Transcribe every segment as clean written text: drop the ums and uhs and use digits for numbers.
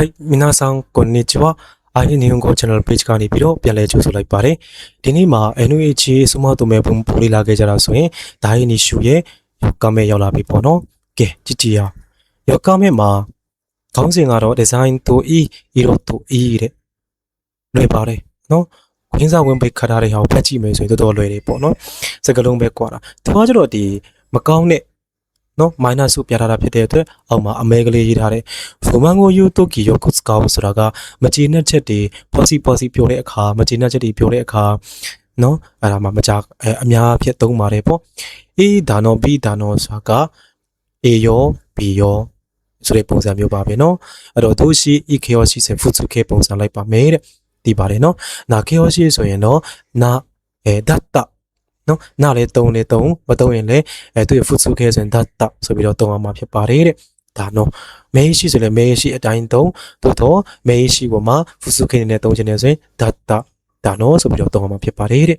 はい、皆さん、こんにちは。日本語チャンネルページからビデオ、ပြန်လည်ကြိုဆိုလိုက်ပါတယ်။ဒီနေ့မှာ NUH စမတ်တို့မဲ့ပုံပို့လာခဲ့ကြတာဆိုရင်ဒါရင်းရှူရဲ့ရောက်ကမဲ့ရောက်လာပြီပေါ့နော်။ကဲကြည့်ကြည့်အောင်။ရောက်ကမဲ့မှာခေါင်းစဉ်ကတော့ design တူ hero တူ တဲ့လွယ်ပါတယ်နော်။ခွင်းစားဝင်ပိတ်ခတ်ထားတဲ့ဟာကိုဖတ်ကြည့်မယ်ဆိုရင်တော်တော်လွယ်တယ်ပေါ့နော်။စကားလုံးပဲကွာတာ။သူကကျတော့ဒီမကောင်းတဲ့နော် minus ကိုပြထားတာဖြစ်တဲ့အတွက်အောက်မှာအမဲကလေးရေးထားတယ်။ဖုံမန်ကိုယူတိုကီယောကုစကောဆိုတာကမကျေနပ်ချက်တွေ possible ပြောတဲ့အခါမကျေနပ်ချက်တွေပြောတဲ့အခါနော်အဲ့ဒါမှမကြအများဖြစ်သုံးပါတယ်ပေါ့။ A ဒါနော် B ဒါနော်ဆိုတာက A ရော B ရောဆိုတဲ့ပုံစံမျိုးပါပဲနော်။အဲ့တော့တို့ရှိ EK ရောရှိစေဖုစုခေပုံစံလိုက်ပါမယ်တဲ့။ဒီပါတယ်နော်။နာ K ရောရှိဆိုရင်တော့နာဒတ်တနော်နားလေတုံးလေတုံးမတုံးရင်လေသူ့ရဲ့ food စုခဲဆိုရင် that ဆိုပြီးတော့တုံးအောင်မှာဖြစ်ပါတယ်တဲ့ဒါနော်မဲရှိဆိုလေမဲရှိအတိုင်းတုံးတော့မဲရှိပေါ်မှာ food စုခဲနဲ့တုံးခြင်းနေဆိုရင် that ဒါနော်ဆိုပြီးတော့တုံးအောင်မှာဖြစ်ပါတယ်တဲ့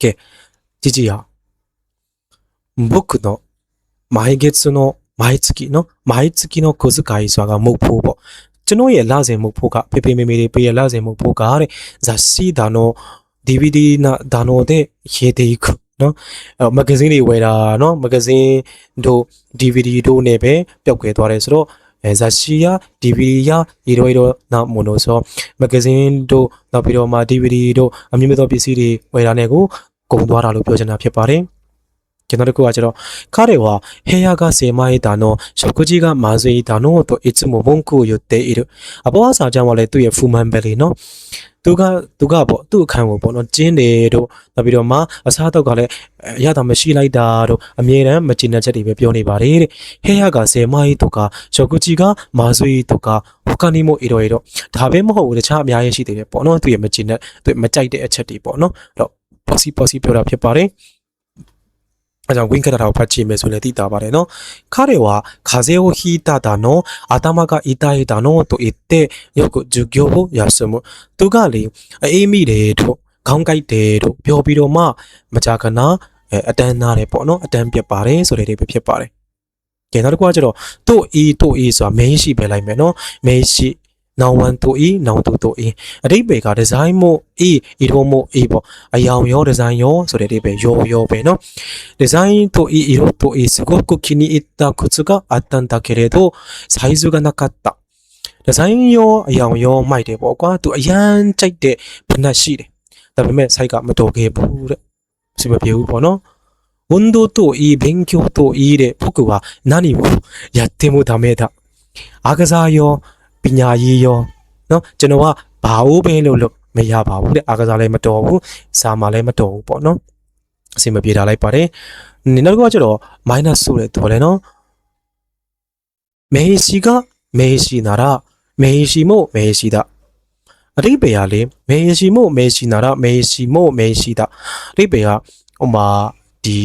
ကဲကြည့်ကြည့်အောင်僕の毎月の毎月の毎月の小遣いဆိုတာကမုတ်ဖိုးပေါ့ကျွန်တော်ရဲ့လစဉ်မုတ်ဖိုးကဖေဖေမေမေတွေပေးရလစဉ်မုတ်ဖိုးကတဲ့ဇာစီဒါနော် DVD နာဒါနိုတဲ့ရေးသေးခုနော်မဂ္ဂဇင်းတွေဝယ်တာနော်မဂ္ဂဇင်းတို့ DVD တို့နဲ့ပဲပျောက်ကွယ်သွားတယ်ဆိုတော့ဇာရှိယာ DVD ယာဒီလိုနောက်မို့လို့ဆိုမဂ္ဂဇင်းတို့နောက်ပြီးတော့မှ DVD တို့အမျိုးမျိုးသောပစ္စည်းတွေဝယ်တာနဲ့ကိုကုန်သွားတာလို့ပြောချင်တာဖြစ်ပါတယ်ကျွန်တော်တို့ကကျတော့彼は部屋が狭いだの食事がまずいだのといつも文句を言っているအပေါ်အစားကြောင့်လည်းသူ့ရဲ့ဖူမန်ပဲလေနော်သူကပေါ့သူ့အခန်းကိုပေါ့နော်ကျင်းတယ်တို့နောက်ပြီးတော့မှအစားတော့ကလည်းရတာမရှိလိုက်တာတို့အမြဲတမ်းမကျင်တဲ့ချက်တွေပဲပြောနေပါတယ်တဲ့ဟဲရကစေမိုင်းတို့ကရှောကူကြီးကမာဆွေတို့ကဟိုကနေမို့အေတော့ဒါပဲမဟုတ်ဘူးတခြားအများကြီးရှိသေးတယ်ပေါ့နော်သူရဲ့မကျင်တဲ့သူမကြိုက်တဲ့အချက်တွေပေါ့နော်အဲ့တော့ possible ပြောတာဖြစ်ပါတယ်အဲကြောင့် win ကတာကိုဖတ်ကြည့်မယ်ဆိုလည်းသိတာပါတယ်နော်彼は風邪をひいただの頭が痛いだのと言ってよく授業を休むသူကလေအေးမိတယ်တို့ခေါင်းကိုက်တယ်တို့ပြောပြီးတော့မှမကြာခဏအတန်းနာတယ်ပေါ့နော်အတန်းပြတ်ပါတယ်ဆိုတဲ့တွေပဲဖြစ်ပါတယ်ကဲနောက်တစ်ခုကကျတော့တို့အီဆိုတာ main ရှိပဲလိုက်မယ်နော် main ရှိနောင်ဝန်တို့နောင်တို့အတိတ်ပဲကဒီဇိုင်းမို့ဤတော့မို့ပေါ့အယောင်ရောဒီဇိုင်းရောဆိုတဲ့ဒီပဲရောပဲနော်ဒီဇိုင်းတို့ဤတို့すごく気に入った靴があったんだけれどサイズがなかったဒီဇိုင်းရောအယောင်ရောမိုက်တယ်ပေါ့ကွာသူအရန်ကြိုက်တဲ့ဖနက်ရှိတယ်ဒါပေမဲ့ size ကမတော်ခဲ့ဘူးတဲ့စမပြေဘူးပေါ့နော်運動と勉強とで僕は何をやってもダメだအားကစားရောပညာရေးရောနော်ကျွန်တော်ကဘာလို့ပဲလို့မရပါဘူးတဲ့အားကစားလည်းမတော်ဘူးစာမလည်းမတော်ဘူးပေါ့နော်အစီမပြေတာလိုက်ပါတယ်နောက်တစ်ခုကကျတော့ minus ဆိုတဲ့တော်လဲနော်မေရှိကမေရှိနာရာမေရှိမို့မေရှိတာအတိပ္ပယ်ကလေမေရှိမို့မေရှိနာရာမေရှိမို့မေရှိတာအတိပ္ပယ်ကဟိုမှာဒီ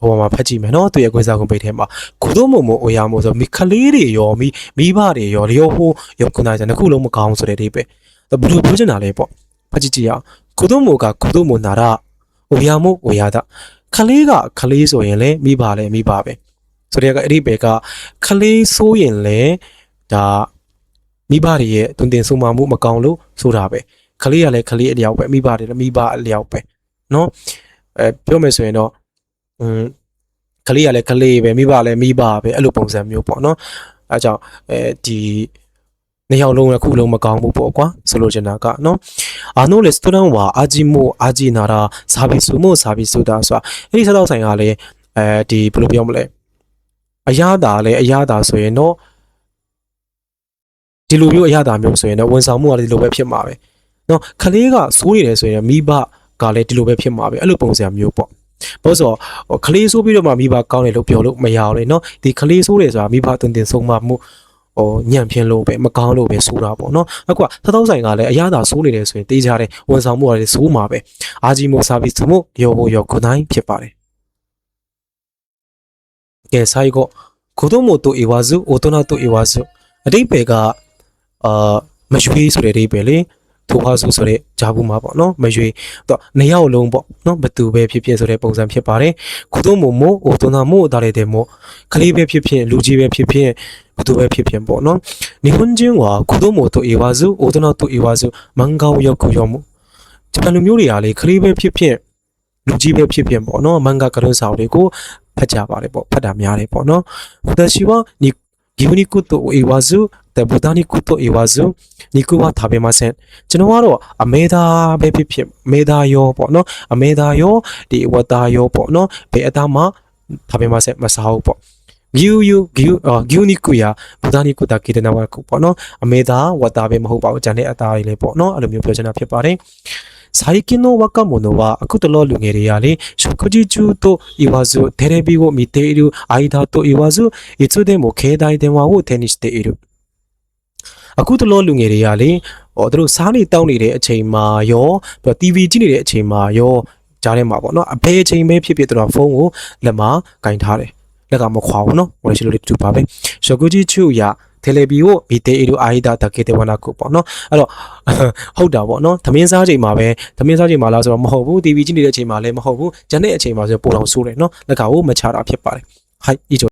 ဟိုမှာဖတ်ကြည့်မယ်နော်သူရဲ့ကွင်းစားကုန်ပိတ်ထဲမှာကိုတို့မို့အိုရမို့ဆိုမိခလေးတွေရောမိဘတွေရောလျောဟိုရောခုနကနှစ်ခုလုံးမကောင်းဆိုတဲ့အိပယ်ဘယ်လိုပြောချင်တာလဲပေါ့ဖတ်ကြည့်အောင်ကိုတို့မို့ကကိုတို့မို့နာရအိုရမို့အိုရတာခလေးကခလေးဆိုရင်လေမိဘလည်းမိဘပဲဆိုတဲ့ကအိပယ်ကခလေးဆိုရင်လေဒါမိဘတွေရဲ့တွင်တင်ဆုံးမမှုမကောင်းလို့ဆိုတာပဲခလေးကလည်းခလေးအလျောက်ပဲမိဘတွေလည်းမိဘအလျောက်ပဲနော်ပြောမယ်ဆိုရင်တော့ကလေးကလည်းကလေးပဲမိဘလည်းမိဘပဲအဲ့လိုပုံစံမျိုးပေါ့နော်အဲကြောင့်ဒီနှစ်ယောက်လုံးတစ်ခုလုံးမကောင်းဘူးပေါ့ကွာဆိုလိုချင်တာကနော်レストランは味も味ならサービスもサービスだဆိုတာအဲ့ဒီစားတော့ဆိုင်ကလည်းဒီဘယ်လိုပြောမလဲအရသာလည်းအရသာဆိုရင်တော့ဒီလိုမျိုးအရသာမျိုးဆိုရင်တော့ဝန်ဆောင်မှုကလည်းဒီလိုပဲဖြစ်မှာပဲနော်ခလေးကစိုးနေတယ်ဆိုရင်မိဘကလည်းဒီလိုပဲဖြစ်မှာပဲအဲ့လိုပုံစံမျိုးပေါ့ဘာလို့ဆိုခလေးဆိုးပြီးတော့မှမိဘကောင်းတယ်လို့ပြောလို့မရအောင်လေနော်ဒီခလေးဆိုးတယ်ဆိုတာမိဘတွင်တင်ဆုံးမမှုညံ့ဖြင်းလို့ပဲမကောင်းလို့ပဲဆိုတာပေါ့နော်အခုကသသောဆိုင်ကလည်းအရသာဆိုးနေတယ်ဆိုရင်တေးကြတယ်ဝန်ဆောင်မှုကလည်းဆိုးမှာပဲအာဂျီမိုဆာဗစ်မှုရောခုနိုင်ဖြစ်ပါတယ်ကဲဆိုင်က子供と言わず大人と言わずအတိတ်ပဲကမရွေးဆိုတဲ့အတိတ်ပဲလေထိုဟာဆိုတဲ့ဂျာဘူးမှာပေါ့နော်မရွေတော့နှစ်ယောက်လုံးပေါ့နော်ဘသူပဲဖြစ်ဖြစ်ဆိုတဲ့ပုံစံဖြစ်ပါတယ်ခုတော့မို့အိုတိုနာမို့ဒါလည်းတဲ့မို့ကလေးပဲဖြစ်ဖြစ်လူကြီးပဲဖြစ်ဖြစ် ဘသူပဲဖြစ်ဖြစ်ပေါ့နော်日本人は子供と言わず大人と言わず漫画をよく読むဂျပန်လူမျိုးတွေကလေခလေးပဲဖြစ်ဖြစ်လူကြီးပဲဖြစ်ဖြစ်ပေါ့နော်မန်ဂါကရွန်စာတွေကိုဖတ်ကြပါတယ်ပေါ့ဖတ်တာများတယ်ပေါ့နော်私は牛肉と言わずで豚肉と言わず肉は食べませんကျွန်တော်ကတော့အမေသားပဲဖြစ်ဖြစ်အမေသားရောပေါ့နော်အမေသားရောဒီဝတ်သားရောပေါ့နော်ဘယ်အသားမှ食べませんမစားဘူးပေါ့牛肉や豚肉だけでなくပေါ့နော်အမေသားဝတ်သားပဲမဟုတ်ပါဘူးဂျန်တဲ့အသားတွေလည်းပေါ့နော်အဲ့လိုမျိုးပြောချင်တာဖြစ်ပါတယ်最近の若者はအခုတလောလူငယ်တွေကလေ食事中と言わずテレビを見ている間と言わずいつでも携帯電話を手にしているအခုတလောလူငယ်တွေကလေသူတို့စားနေတောင်းနေတဲ့အချိန်မှာရောပြီးတော့ TV ကြည့်နေတဲ့အချိန်မှာရောကြားထဲမှာပေါ့နော်အဖေအချိန်ပဲဖြစ်ဖြစ်သူတို့ဖုန်းကိုလက်မှာကင်ထားတယ်လက်ကမခွာဘူးနော်ဟိုရှိလို့တူပါပဲ食事中やテレビを見ている間だけではなくပေါ့နော်အဲ့တော့ဟုတ်တာပေါ့နော်သမင်းစားချိန်မှာပဲသမင်းစားချိန်မှာလားဆိုတော့မဟုတ်ဘူး TV ကြည့်နေတဲ့အချိန်မှာလည်းမဟုတ်ဘူးဂျန်တဲ့အချိန်မှာဆိုပိုတော့ဆိုးတယ်နော်လက်ကကိုမချတာဖြစ်ပါတယ်はい以上